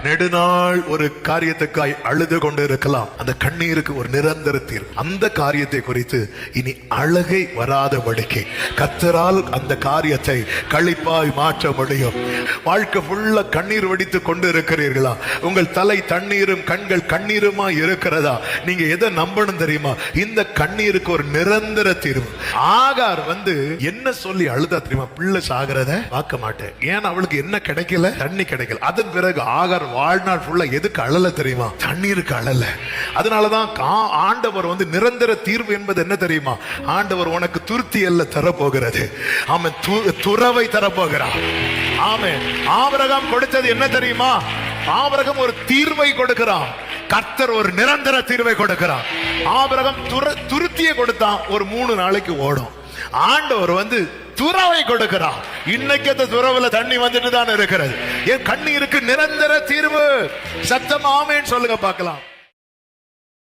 நெடுநாள் ஒரு காரியத்துக்காய் அழுது கொண்டு இருக்கலாம். அந்த கண்ணீருக்கு ஒரு நிரந்தர தீர்வு. அந்த காரியத்தை குறித்து இனி அழுகை வராதபடிக்கு கர்த்தரால் அந்த காரியத்தை களிப்பாய் மாற்ற முடியும். வாழ்க்கை ஃபுல்லா கண்ணீர் வடித்துக் கொண்டு இருக்கிறீர்களா? உங்கள் தலை தண்ணீரும் கண்கள் கண்ணீருமா இருக்கிறதா? நீங்க எதை நம்பணும் தெரியுமா? இந்த கண்ணீருக்கு ஒரு நிரந்தர தீர்வு. ஆகார் என்ன சொல்லி அழுதா தெரியுமா? பிள்ளை சாகிறத பார்க்க மாட்டேன். ஏன் அவளுக்கு என்ன கிடைக்கல? தண்ணி கிடைக்கல. அதன் பிறகு ஆகார் வாழ்நாள் ஃபுல்லா எதுக்கு அழல தெரியுமா? தண்ணீருக்கு அழல. அதனாலதான் ஆண்டவர் நிரந்தர தீர்வு என்பது என்ன தெரியுமா? ஆண்டவர் உனக்கு துருத்தி அல்ல தரப்போகிறது, அவன் துறவை தரப்போகிறான். ஆமென். ஆபிரகாம் கொடுத்தது என்ன தெரியுமா? ஆபிரகாம் ஒரு தீர்வை கொடுக்கிறான். கர்த்தர் ஒரு நிரந்தர தீர்வை கொடுக்கிறார். ஆபிரகாம் துருத்தியை கொடுத்தான், ஒரு 3 நாளைக்கு ஓடும். ஆண்டவர் துறவை கொடுக்கிறார். இன்னைக்கு அந்த துறவுல தண்ணி வந்துட்டு தான் இருக்கிறது. என் கண்ணீருக்கு நிரந்தர தீர்வு. சத்தம் ஆமென் சொல்லுங்க பார்க்கலாம்.